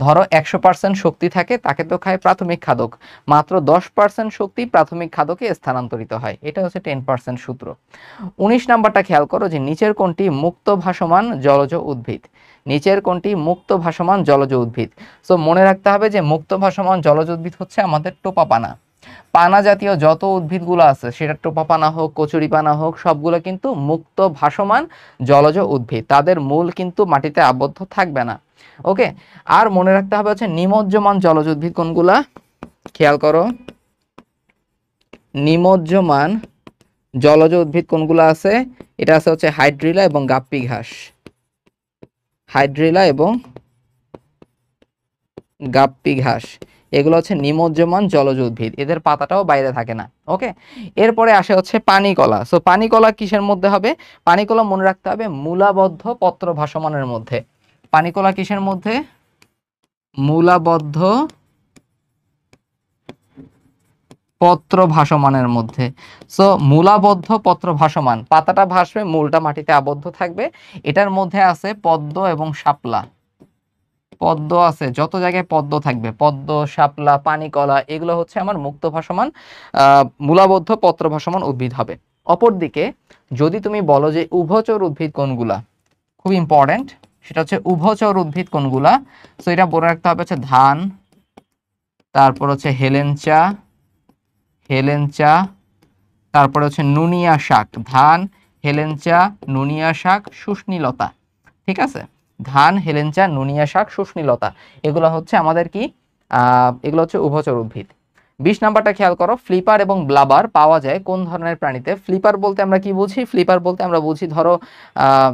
ধরো 100% শক্তি থাকে, তাকে তো খায় প্রাথমিক খাদক, মাত্র 10% শক্তি প্রাথমিক খাদকে স্থানান্তরিত হয়। এটা হচ্ছে 10% সূত্র। 19 নাম্বারটা খেয়াল করো যে নিচের কোনটি মুক্ত ভাসমান জলজ উদ্ভিদ? নিচের কোনটি মুক্ত ভাসমান জলজ উদ্ভিদ? সো মনে রাখতে হবে যে মুক্ত ভাসমান জলজ উদ্ভিদ হচ্ছে আমাদের টোপাপানা। পানা জাতীয় যত উদ্ভিদগুলো আছে, সেটা টোপাপানা হোক, কচুরিপানা হোক, সবগুলো কিন্তু মুক্ত ভাসমান জলজ উদ্ভিদ। তাদের মূল কিন্তু মাটিতে আবদ্ধ থাকবে না। ওকে, আর মনে রাখতে হবে হচ্ছে নিমজ্জমান জলজ উদ্ভিদ কোনগুলা? খেয়াল করো, নিমজ্জমান জলজ উদ্ভিদ কোনগুলো আছে? এটা আছে হচ্ছে হাইড্রিলা এবং গাপ্পি ঘাস। হাইড্রিলা এবং গাপ্পি ঘাস, এগুলো হচ্ছে নিমজ্জমান জলজ উদ্ভিদ, এদের পাতাটাও বাইরে থাকে না। ওকে, এরপরে আসে হচ্ছে পানি কলা। সো পানি কলা কিসের মধ্যে হবে? পানি কলা মনে রাখতে হবে মূলাবদ্ধ পত্র ভাসমানের মধ্যে। পানি কলা কিসের মধ্যে? মূলাবদ্ধ পত্র ভাসমানের মধ্যে। সো মূলাবদ্ধ পত্র ভাসমান, পাতাটা ভাসবে, মূলটা মাটিতে আবদ্ধ থাকবে। এটার মধ্যে আছে পদ্ম এবং শাপলা। পদ্ম আছে, যত জায়গায় পদ্ম থাকবে, পদ্ম, শাপলা, পানিকলা, এগুলো হচ্ছে আমার মুক্ত ভাসমান মূলাবদ্ধ পত্র ভাসমান উদ্ভিদ হবে। অপরদিকে যদি তুমি বলো যে উভচর উদ্ভিদ কোনগুলা, খুব ইম্পর্টেন্ট, সেটা হচ্ছে উভচর উদ্ভিদ কোনগুলা। সো এটা বলে রাখতে হবে হচ্ছে ধান, তারপর হচ্ছে হেলেঞ্চা, হেলেঞ্চা, তারপরে হচ্ছে নুনিয়া শাক। ধান, হেলেঞ্চা, নুনিয়া শাক, শুষ্নীলতা। ঠিক আছে, ধান, হেলেঞ্চা, নুনিয়া শাক, শুষ্নীলতা, এগুলো হচ্ছে আমাদের কি? এগুলো হচ্ছে উভচর উদ্ভিদ। 20 নাম্বারটা খেয়াল করো, ফ্লিপার এবং ব্লাবার পাওয়া যায় কোন ধরনের প্রাণীতে? ফ্লিপার বলতে আমরা কি বুঝি? ফ্লিপার বলতে আমরা বুঝি ধরো আহ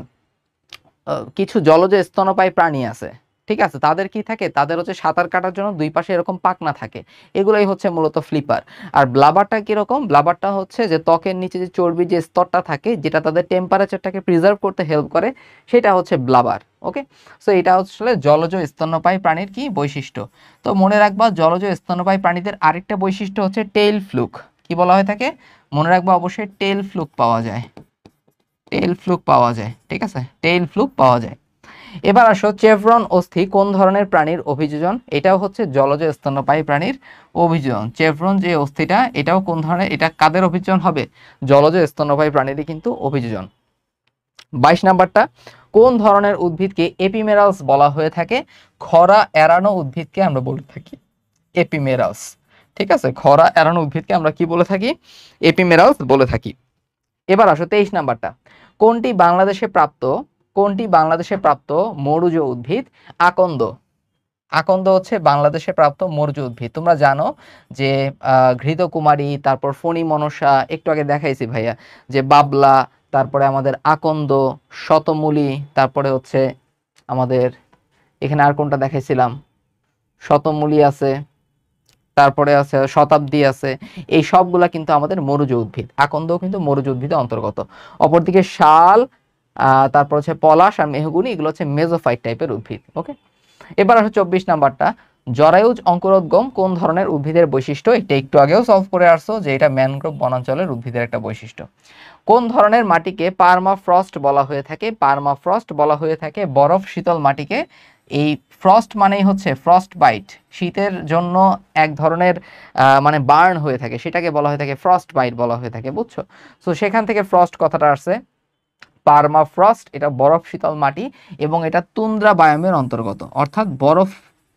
কিছু জলজ স্তন্যপায়ী প্রাণী আছে, ঠিক আছে, তাদের কি থাকে? তাদের হচ্ছে সাঁতার কাটার জন্য দুই পাশে এরকম পাখনা থাকে, এগুলোই হচ্ছে মূলত ফ্লিপার। আর ব্লাবারটা কিরকম? ব্লাবারটা হচ্ছে যে ত্বকের নিচে যে চর্বির যে স্তরটা থাকে, যেটা তাদের টেম্পারেচারটাকে প্রিজার্ভ করতে হেল্প করে, সেটা হচ্ছে ব্লাবার। ওকে, সো এটা হচ্ছে জলজ স্তন্যপায়ী প্রাণীর কি বৈশিষ্ট্য। তো মনে রাখবা, জলজ স্তন্যপায়ী প্রাণীদের আরেকটা বৈশিষ্ট্য হচ্ছে টেইল ফ্লুক। কি বলা হয়ে থাকে? মনে রাখবা অবশ্যই টেইল ফ্লুক পাওয়া যায়। টেইল ফ্লুক পাওয়া যায়, ঠিক আছে, টেইল ফ্লুক পাওয়া যায়। এবার আসো, চেভরন অস্থি কোন ধরনের প্রাণীর অভিযোজন? এটাও হচ্ছে জলজ স্তন্যপায়ী প্রাণীর অভিযোজন। চেভরন যে অস্থিটা, এটাও কোন ধরনের? এটা কাদের অভিযোজন হবে? জলজ স্তন্যপায়ী প্রাণীরই কিন্তু অভিযোজন। 22 নাম্বারটা, কোন ধরনের উদ্ভিদকে এপিমেরালস বলা হয়ে থাকে? খরা এড়ানো উদ্ভিদকে আমরা বলে থাকি এপিমেরালস। ঠিক আছে, খরা এড়ানো উদ্ভিদকে আমরা কি বলে থাকি? এপিমেরালস বলে থাকি। এবার আসো 23 নাম্বারটা, কোনটি বাংলাদেশে প্রাপ্ত মরুজ উদ্ভিদ? আকন্দ। আকন্দ হচ্ছে বাংলাদেশে প্রাপ্ত মরুজ উদ্ভিদ। তোমরা জানো যে ঘৃতকুমারী, তারপর ফণি মনসা, একটু আগে দেখাইছি ভাইয়া, যে বাবলা, তারপরে আমাদের আকন্দ, শতমূলী, তারপরে হচ্ছে আমাদের এখানে আর কোনটা দেখাইছিলাম, শতমূলী আছে, তারপরে আছে শতাব্দী আছে, এই সবগুলা কিন্তু আমাদের মরুজ উদ্ভিদ। আকন্দও কিন্তু মরুজ উদ্ভিদের অন্তর্গত। অপরদিকে শাল, তারপর হচ্ছে পলাশ আর মেহগুনি, এগুলো হচ্ছে মেজোফাইট টাইপের উদ্ভিদ। ওকে, এবার আসলে 24 নাম্বারটা, জরায়ুজ অঙ্কুরোদ্গম কোন ধরনের উদ্ভিদের বৈশিষ্ট্য? এটা একটু আগেও সলভ করে আসছো যে এটা ম্যানগ্রোভ বনাঞ্চলের উদ্ভিদের একটা বৈশিষ্ট্য। কোন ধরনের মাটিকে পার্মাফ্রস্ট বলা হয়ে থাকে? পার্মাফ্রস্ট বলা হয়ে থাকে বরফ শীতল মাটিকে। এই ফ্রস্ট মানেই হচ্ছে ফ্রস্ট বাইট, শীতের জন্য এক ধরনের মানে বার্ন হয়ে থাকে, সেটাকে বলা হয়ে থাকে ফ্রস্ট বাইট বলা হয়ে থাকে, বুঝছো? সো সেখান থেকে ফ্রস্ট কথাটা আসছে। পার্মাফ্রস্ট এটা বরফ শীতল মাটি, এবং এটা তুন্দ্রা বায়োমের অন্তর্গত, অর্থাৎ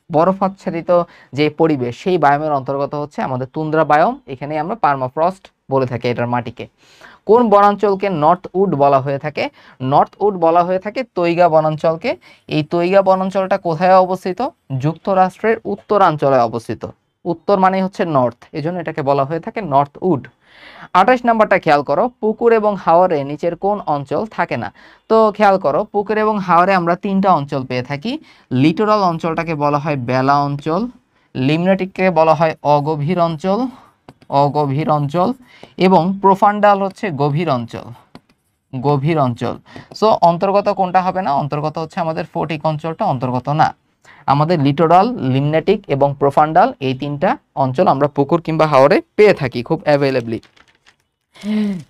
বরফাচ্ছাদিত যে পরিবেশ, সেই বায়োমের অন্তর্গত হচ্ছে আমাদের তুন্দ্রা বায়োম। এখানে আমরা পার্মাফ্রস্ট বলে থাকি এটার মাটিকে। কোন বনাঞ্চলকে নর্থ উড বলা হয়ে থাকে? নর্থ উড বলা হয়ে থাকে তৈগা বনাঞ্চলকে। এই তৈগা বনাঞ্চলটা কোথায় অবস্থিত? যুক্তরাষ্ট্রের উত্তরাঞ্চলে অবস্থিত। উত্তর মানে হচ্ছে নর্থ, এজন্য এটাকে বলা হয়ে থাকে নর্থ উড। 28 নাম্বারটা খেয়াল করো, পুকুর এবং হাওরে নিচের কোন অঞ্চল থাকে না? তো খেয়াল করো, পুকুর এবং হাওরে আমরা তিনটা অঞ্চল পেয়ে থাকি। লিটোরাল অঞ্চলটাকে বলা হয় বেলা অঞ্চল, লিমনেটিককে বলা হয় অগভীর অঞ্চল, অগভীর অঞ্চল, এবং প্রোফান্ডাল হচ্ছে গভীর অঞ্চল, গভীর অঞ্চল। সো অন্তর্গত কোনটা হবে না? অন্তর্গত হচ্ছে আমাদের ফোর্টিক অঞ্চলটা অন্তর্গত না। আমাদের লিটোরাল, লিমনেটিক এবং প্রোফান্ডাল এই তিনটা অঞ্চল আমরা পুকুর কিংবা হাওরে পেয়ে থাকি খুব অ্যাভেলেবলি।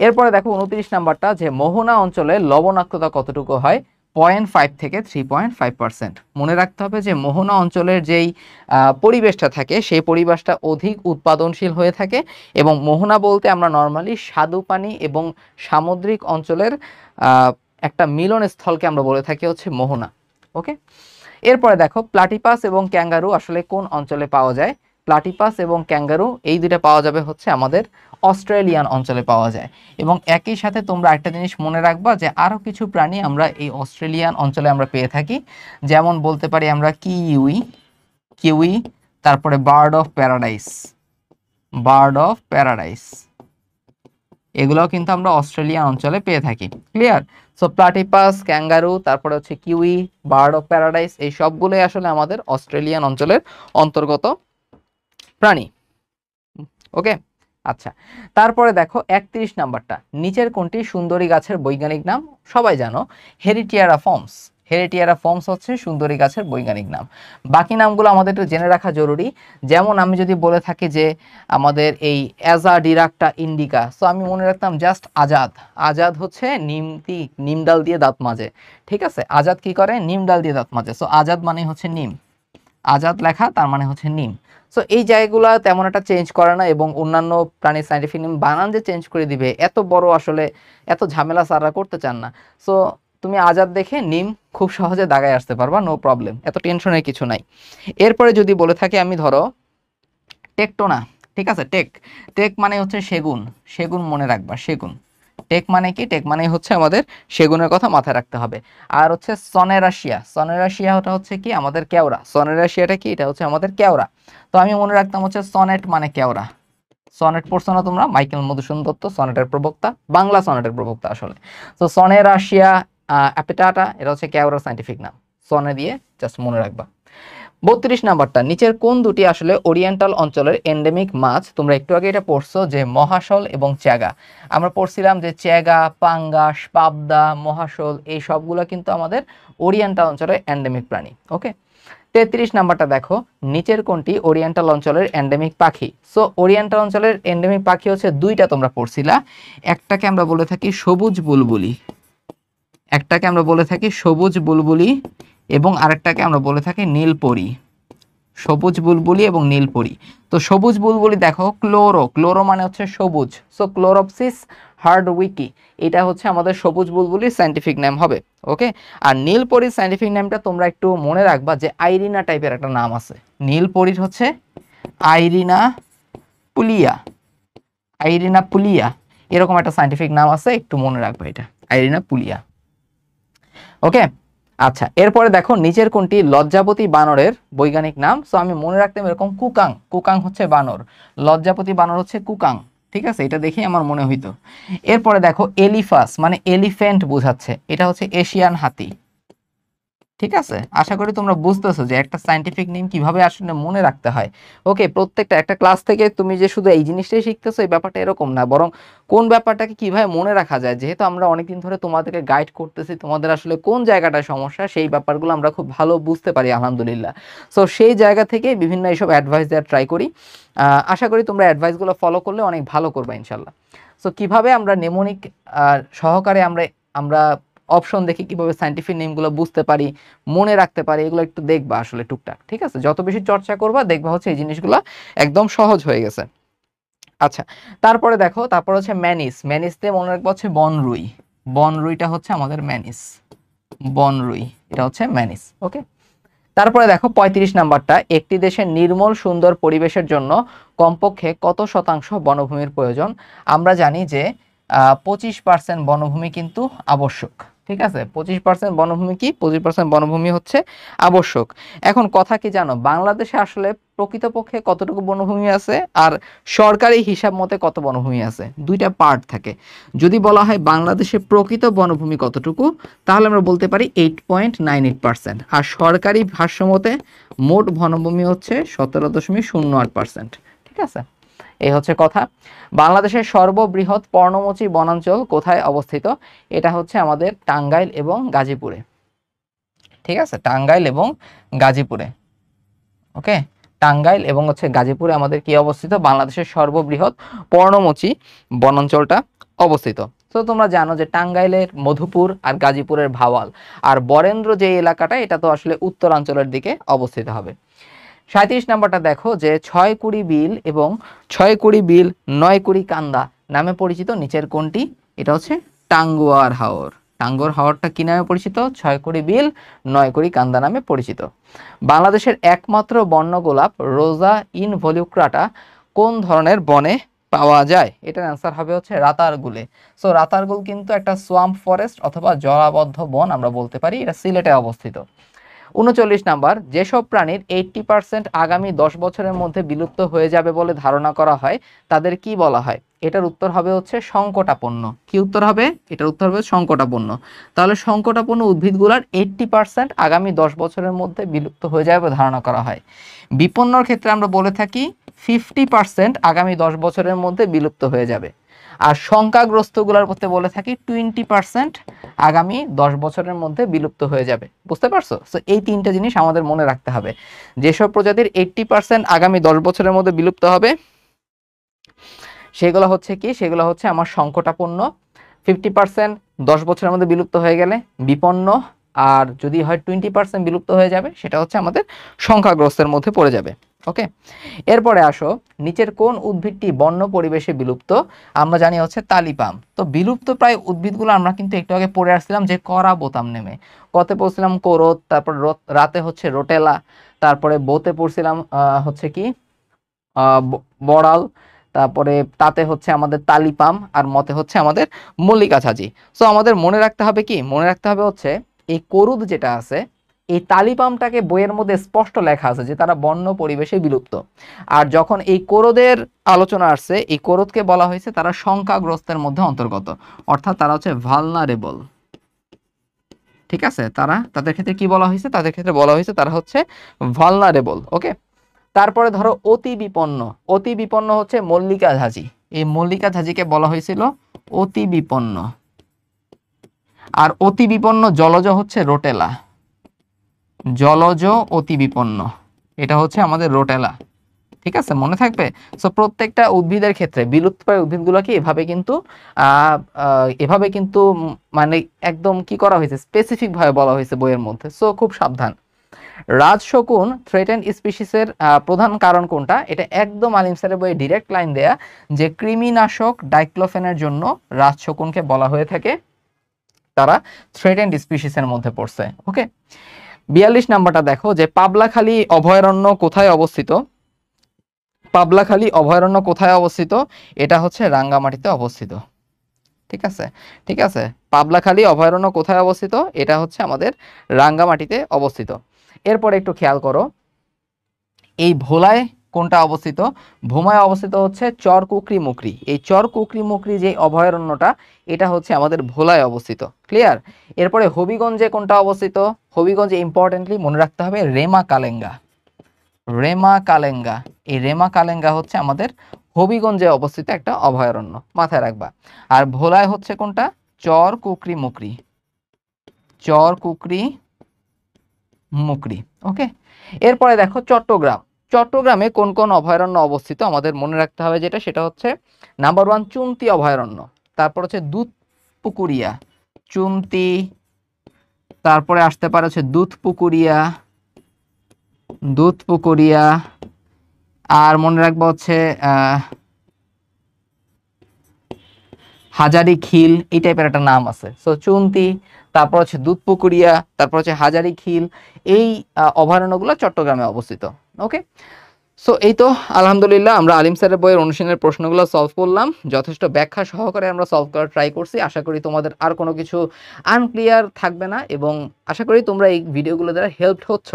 এরপরে দেখো 29 নাম্বারটা, যে মোহনা অঞ্চলে লবণাক্ততা কতটুকু হয়? 0.5 থেকে 3.5%। মনে রাখতে হবে যে মোহনা অঞ্চলের যেই পরিবেশটা থাকে সেই পরিবেশটা অধিক উৎপাদনশীল হয়ে থাকে, এবং মোহনা বলতে আমরা নর্মালি স্বাদু পানি এবং সামুদ্রিক অঞ্চলের একটা মিলন স্থলকে আমরা বলে থাকি হচ্ছে মোহনা। ওকে, এরপরে দেখো প্লাটিপাস এবং ক্যাঙ্গারু আসলে কোন অঞ্চলে পাওয়া যায়? প্লাটিপাস এবং ক্যাঙ্গারু এই দুইটা পাওয়া যাবে হচ্ছে আমাদের অস্ট্রেলিয়ান অঞ্চলে পাওয়া যায়। এবং একই সাথে তোমরা একটা জিনিস মনে রাখবা যে আরও কিছু প্রাণী আমরা এই অস্ট্রেলিয়ান অঞ্চলে আমরা পেয়ে থাকি, যেমন বলতে পারি আমরা কিউই, কিউই, তারপরে bird of paradise, bird of paradise, এগুলোও কিন্তু আমরা অস্ট্রেলিয়ান অঞ্চলে পেয়ে থাকি। ক্লিয়ার? সো প্লাটিপাস, ক্যাঙ্গারু, তারপরে হচ্ছে কিউই, বার্ড অফ প্যারাডাইস, এই সবগুলোই আসলে আমাদের অস্ট্রেলিয়ান অঞ্চলের অন্তর্গত প্রাণী। ওকে, আচ্ছা, তারপরে দেখো 31 নাম্বারটা, নিচের কোনটি সুন্দরী গাছের বৈজ্ঞানিক নাম? সবাই জানো, হেরিটিয়ারা ফর্মস। হেরিটিয়ারা ফর্মস হচ্ছে সুন্দরী গাছের বৈজ্ঞানিক নাম। বাকি নামগুলো আমাদের একটু জেনে রাখা জরুরি। যেমন আমি যদি বলে থাকি যে আমাদের এই অ্যাজাডিরাক্টা ইন্ডিকা, সো আমি মনে রাখতাম জাস্ট আজাদ। আজাদ হচ্ছে নিম ডাল দিয়ে দাঁত মাজে। ঠিক আছে, আজাদ কি করে? নিম ডাল দিয়ে দাঁত মাজে। সো আজাদ মানে হচ্ছে নিম, আজাদ লেখা তার মানে হচ্ছে নিম। সো এই জায়গাগুলো তেমন একটা চেঞ্জ করে না, এবং অন্যান্য প্রাণী সাইন্টিফিক নেম বানান যে চেঞ্জ করে দিবে এত বড় আসলে এত ঝামেলা সারা করতে চান না। সো তুমি আজাদ দেখে নিম খুব সহজে দাগায় আসতে পারবা, নো প্রবলেম, এত টেনশনের কিছু নাই। এরপরে যদি বলে থাকি আমি, ধরো টেকটোনা, ঠিক আছে, টেক, টেক মানে হচ্ছে সেগুন, সেগুন মনে রাখবা, সেগুন। টেক মানে কি? টেক মানে হচ্ছে আমাদের সেগুনের কথা মাথায় রাখতে হবে। আর হচ্ছে সনেরাশিয়া, সনেরাশিয়া ওটা হচ্ছে কি আমাদের কেওড়া। সনেরাশিয়াটা কি? এটা হচ্ছে আমাদের কেওড়া। তো আমি মনে রাখতাম হচ্ছে সনেট মানে কেওড়া। সনেট পড়ছো না তোমরা? মাইকেল মধুসূদন দত্ত সনেটের প্রবক্তা, বাংলা সনেটের প্রবক্তা আসলে। তো সনেরাশিয়া অ্যাপেটাটা এটা হচ্ছে কেওড়ার সাইন্টিফিক নাম। সনে দিয়ে জাস্ট মনে রাখবা। 32 নাম্বারটা, নিচের কোন দুটি আসলে ওরিয়েন্টাল অঞ্চলের এন্ডেমিক মাছ? তোমরা একটু আগে এটা পড়ছো যে মহাশোল এবং চ্যাগা। আমরা পড়ছিলাম যে চ্যাগা, পাঙ্গাস, পাবদা, মহাশোল এই সবগুলো কিন্তু আমাদের ওরিয়েন্টাল অঞ্চলের এন্ডেমিক প্রাণী। ওকে, 33 নাম্বারটা দেখো, নিচের কোনটি ওরিয়েন্টাল অঞ্চলের এন্ডেমিক পাখি? সো ওরিয়েন্টাল অঞ্চলের এন্ডেমিক পাখি হচ্ছে দুইটা, তোমরা পড়ছিলা। একটাকে আমরা বলে থাকি সবুজ বুলবুলি, একটাকে আমরা বলে থাকি সবুজ বুলবুলি, এবং আরেকটাকে আমরা বলে থাকি নীলপরি। সবুজ বুলবুলি এবং নীলপরি। তো সবুজ বুলবুলি দেখো ক্লোরো, ক্লোরো মানে হচ্ছে সবুজ, সো ক্লোরোপসিস হার্ডউইকি এটা হচ্ছে আমাদের সবুজ বুলবুলির সাইন্টিফিক নেম হবে। ওকে, আর নীলপরির সাইন্টিফিক নেমটা তোমরা একটু মনে রাখবা যে আইরিনা টাইপের একটা নাম আছে। নীলপরির হচ্ছে আইরিনা পুলিয়া, আইরিনা পুলিয়া এরকম একটা সাইন্টিফিক নাম আছে, একটু মনে রাখবা এটা, আইরিনা পুলিয়া। ওকে, আচ্ছা, এরপরে দেখো নিচের কোনটি লজ্জাপতি বানরের বৈজ্ঞানিক নাম? সো আমি মনে রাখতাম এরকম কুকাং, কুকাং হচ্ছে বানর, লজ্জাপতি বানর হচ্ছে কুকাং। ঠিক আছে, এটা দেখেই আমার মনে হইতো। এরপরে দেখো এলিফাস মানে এলিফ্যান্ট বোঝাচ্ছে, এটা হচ্ছে এশিয়ান হাতি। ঠিক আছে, আশা করি তোমরা বুঝতেছো যে একটা সাইন্টিফিক নেম কিভাবে আসলে মনে রাখতে হয়। ওকে, প্রত্যেকটা একটা ক্লাস থেকে তুমি যে শুধু এই জিনিসটাই শিখতেছো এই ব্যাপারটা এরকম না, বরং কোন ব্যাপারটাকে কিভাবে মনে রাখা যায়, যেহেতু আমরা অনেকদিন ধরে তোমাদেরকে গাইড করতেছি, তোমাদের আসলে কোন জায়গাটায় সমস্যা সেই ব্যাপারগুলো আমরা খুব ভালো বুঝতে পারি আলহামদুলিল্লাহ। সো সেই জায়গা থেকে বিভিন্ন এইসব অ্যাডভাইস দেওয়ার ট্রাই করি। আশা করি তোমরা অ্যাডভাইসগুলো ফলো করলে অনেক ভালো করবে ইনশাল্লাহ। সো কিভাবে আমরা নেমোনিক সহকারে আমরা আমরা অপশন দেখে কিভাবে সাইন্টিফিক নেমগুলো বুঝতে পারি, মনে রাখতে পারি, এগুলো একটু দেখবা আসলে টুকটাক। ঠিক আছে, যত বেশি চর্চা করবা দেখবা হচ্ছে এই জিনিসগুলো একদম সহজ হয়ে গেছে। আচ্ছা, তারপরে দেখো, তারপর হচ্ছে ম্যানিস, ম্যানিসতে মনে রাখবা হচ্ছে বনরুই, বনরুইটা হচ্ছে আমাদের ম্যানিস, বনরুই এটা হচ্ছে ম্যানিস। ওকে, তারপরে দেখো 35 নাম্বারটা, একটি দেশের নির্মল সুন্দর পরিবেশের জন্য কমপক্ষে কত শতাংশ বনভূমির প্রয়োজন? আমরা জানি যে 25% বনভূমি কিন্তু আবশ্যক। ঠিক আছে, 25% বনভূমি কি? 25% বনভূমি হচ্ছে আবশ্যক। এখন কথা কি জানো, বাংলাদেশে আসলে প্রকৃতপক্ষে কতটুকু বনভূমি আছে আর সরকারি হিসাব মতে কত বনভূমি আছে? দুইটা পার্ট থাকে। যদি বলা হয় বাংলাদেশে প্রকৃত বনভূমি কতটুকু, তাহলে আমরা বলতে পারি 8.98%, আর সরকারি ভাষ্যমতে মোট বনভূমি হচ্ছে 17.08%। ঠিক আছে, এই হচ্ছে কথা। বাংলাদেশের সর্ববৃহৎ পর্ণমোচী বনাঞ্চল কোথায় অবস্থিত? এটা হচ্ছে আমাদের টাঙ্গাইল এবং গাজীপুরে। ঠিক আছে, টাঙ্গাইল এবং গাজীপুরে। ওকে, টাঙ্গাইল এবং হচ্ছে গাজীপুরে আমাদের কি অবস্থিত, বাংলাদেশের সর্ববৃহৎ পর্ণমোচী বনাঞ্চলটা অবস্থিত। তো তোমরা জানো যে টাঙ্গাইলের মধুপুর আর গাজীপুরের ভাওয়াল আর বরেন্দ্র যে এলাকাটা, এটা তো আসলে উত্তরাঞ্চলের দিকে অবস্থিত হবে। 37 নাম্বারটা দেখো যে 6 বিল এবং 6 বিল 9 কান্দা নামে পরিচিত নিচের কোনটি? এটা হচ্ছে টাঙ্গুয়ার হাওর। টাঙ্গুয়ার হাওরটা কি নামে পরিচিত? 6 বিল 9 কান্দা নামে পরিচিত। বাংলাদেশের একমাত্র বন্য গোলাপ রোজা ইনভলিউক্রাটা কোন ধরনের বনে পাওয়া যায়? এটার অ্যান্সার হবে হচ্ছে রাতারগুলে। সো রাতারগুল কিন্তু একটা সোয়াম্প ফরেস্ট অথবা জলাবদ্ধ বন আমরা বলতে পারি, এটা সিলেটে অবস্থিত। 39 নাম্বার, যেসব প্রাণীর 80% আগামী 10 বছরের মধ্যে বিলুপ্ত হয়ে যাবে বলে ধারণা করা হয় তাদের কি বলা হয়? এটার উত্তর হবে হচ্ছে সংকটাপন্ন। কি উত্তর হবে? এটার উত্তর হবে সংকটাপন্ন। তাহলে সংকটাপন্ন উদ্ভিদগুলোর 80% আগামী 10 বছরের মধ্যে বিলুপ্ত হয়ে যাবে বলে ধারণা করা হয়। বিপন্নর ক্ষেত্রে আমরা বলে থাকি 50% আগামী 10 বছরের মধ্যে বিলুপ্ত হয়ে যাবে। আর সংখ্যাগ্রস্তগুলোর মধ্যে বলে থাকি 20% আগামী 10 বছরের মধ্যে বিলুপ্ত হয়ে যাবে। বুঝতে পারছো? সো এই তিনটা জিনিস আমাদের মনে রাখতে হবে। যেসব প্রজাতির 80% আগামী 10 বছরের মধ্যে বিলুপ্ত হবে সেগুলো হচ্ছে কি? সেগুলো হচ্ছে আমার সংকটাপন্ন। 50% 10 বছরের মধ্যে বিলুপ্ত হয়ে গেলে বিপন্ন, আর যদি হয় 20% বিলুপ্ত হয়ে যাবে সেটা হচ্ছে আমাদের সংখ্যাগ্রস্তের মধ্যে পড়ে যাবে। ওকে, এরপরে আসো, নিচের কোন উদ্ভিদটি বন্য পরিবেশে বিলুপ্ত? আমরা জানি হচ্ছে তালিপাম। তো বিলুপ্ত প্রায় উদ্ভিদগুলো আমরা কিন্তু একটু আগে পড়ে আসছিলাম যে করা বোতাম নেমে। কতে পড়ছিলাম কোরদ, তারপর রাতে হচ্ছে রোটেলা, তারপরে বোতে পড়ছিলাম হচ্ছে কি বড়াল, তারপরে তাতে হচ্ছে আমাদের তালিপাম, আর মতে হচ্ছে আমাদের মল্লিকা ঝাঁঝি। সো আমাদের মনে রাখতে হবে কি? মনে রাখতে হবে হচ্ছে এই করুদ যেটা আছে, এই তালিপামটাকে বইয়ের মধ্যে স্পষ্ট লেখা আছে যে তারা বন্য পরিবেশে বিলুপ্ত। আর যখন এই কোরদের আলোচনা আসছে, এই কোরদকে বলা হয়েছে তারা সংখ্যাগ্রস্তের মধ্যে অন্তর্গত, অর্থাৎ তারা হচ্ছে ভালনারেবল। ঠিক আছে, তাদের ক্ষেত্রে কি বলা হয়েছে? তাদের ক্ষেত্রে বলা হয়েছে তারা হচ্ছে ভালনারেবল। ওকে, তারপরে ধরো অতি বিপন্ন। অতি বিপন্ন হচ্ছে মল্লিকা ঝাঁঝি। এই মল্লিকা ঝাঁঝিকে বলা হয়েছিল অতি বিপন্ন। আর অতি বিপন্ন জলজ হচ্ছে রোটেলা। জলজ অতি বিপন্ন এটা হচ্ছে আমাদের রোটেলা। ঠিক আছে, মনে থাকবে। সো প্রত্যেকটা উদ্ভিদের ক্ষেত্রে বিলুপ্তপ্রায় উদ্ভিদগুলোকে এভাবে কিন্তু মানে একদম কি করা হয়েছে, স্পেসিফিক ভাবে বলা হয়েছে বইয়ের মধ্যে। সো খুব সাবধান। রাজশকুন থ্রেটেন্ড স্পিসিসের প্রধান কারণ কোনটা? এটা একদম আলিম স্যারের বইয়ে ডিরেক্ট লাইন দেয়া যে কৃমিনাশক ডাইক্লোফেনের জন্য রাজশকুনকে বলা হয়ে থাকে তারা থ্রেটেন্ড স্পিসিসের মধ্যে পড়ছে। ওকে, 42 নাম্বারটা দেখো যে পাবলাখালী অভয়ারণ্য কোথায় অবস্থিত? পাবলাখালী অভয়ারণ্য কোথায় অবস্থিত? এটা হচ্ছে রাঙ্গামাটিতে অবস্থিত। ঠিক আছে, ঠিক আছে, পাবলাখালী অভয়ারণ্য কোথায় অবস্থিত? এটা হচ্ছে আমাদের রাঙ্গামাটিতে অবস্থিত। এরপর একটু খেয়াল করো, এই ভোলায় কোনটা অবস্থিত? ভোমায় অবস্থিত হচ্ছে চর কুকরি মুকরি। এই চর কুকরি মুকরি যে অভয়ারণ্যটা, এটা হচ্ছে আমাদের ভোলায় অবস্থিত। ক্লিয়ার? এরপরে হবিগঞ্জে কোনটা অবস্থিত? হবিগঞ্জে ইম্পর্টেন্টলি মনে রাখতে হবে রেমা কালেঙ্গা। রেমা কালেঙ্গা, এই রেমা কালেঙ্গা হচ্ছে আমাদের হবিগঞ্জে অবস্থিত একটা অভয়ারণ্য, মাথায় রাখবা। আর ভোলায় হচ্ছে কোনটা? চর কুকরি মুকরি। চর কুকরি মুকরি। ওকে, এরপরে দেখো চট্টগ্রাম। চট্টগ্রামে কোন কোন অভয়ারণ্য অবস্থিত আমাদের মনে রাখতে হবে, যেটা সেটা হচ্ছে নাম্বার 1 চুন্তি অভয়ারণ্য, তারপর হচ্ছে দুধপুকুরিয়া, চুন্তি, তারপরে আসতে পারে হচ্ছে দুধপুকুরিয়া, আর মনে রাখবো হচ্ছে হাজারি খিল, এই টাইপের একটা নাম আছে। সো চুন্তি, তারপর হচ্ছে দুধপুকুরিয়া, তারপর হচ্ছে হাজারি খিল, এই অভয়ারণ্যগুলো চট্টগ্রামে অবস্থিত। ওকে, সো এই তো আলহামদুলিল্লাহ আমরা আলিম স্যারের বইয়ের অনুশীলনের প্রশ্নগুলো সলভ করলাম, যথেষ্ট ব্যাখ্যা সহকারে আমরা সলভ করার ট্রাই করছি। আশা করি তোমাদের আর কোনো কিছু আনক্লিয়ার থাকবে না, এবং আশা করি তোমরা এই ভিডিওগুলো দ্বারা হেল্প হচ্ছ।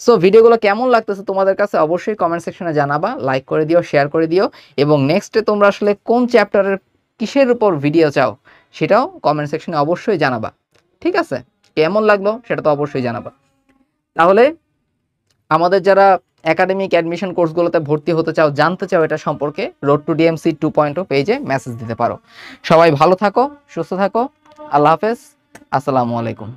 সো ভিডিওগুলো কেমন লাগতেছে তোমাদের কাছে অবশ্যই কমেন্ট সেকশনে জানাবা, লাইক করে দিও, শেয়ার করে দিও, এবং নেক্সটে তোমরা আসলে কোন চ্যাপ্টারের কিসের উপর ভিডিও চাও সেটাও কমেন্ট সেকশনে অবশ্যই জানাবা। ঠিক আছে, কেমন লাগলো সেটা তো অবশ্যই জানাবা। তাহলে আমাদের যারা একাডেমিক অ্যাডমিশন কোর্সগুলোতে ভর্তি হতে চাও, জানতে চাও এটা সম্পর্কে, রোড টু ডিএমসি 2.0 পেজে মেসেজ দিতে পারো। সবাই ভালো থাকো, সুস্থ থাকো, আল্লাহ হাফেজ, আসসালামু আলাইকুম।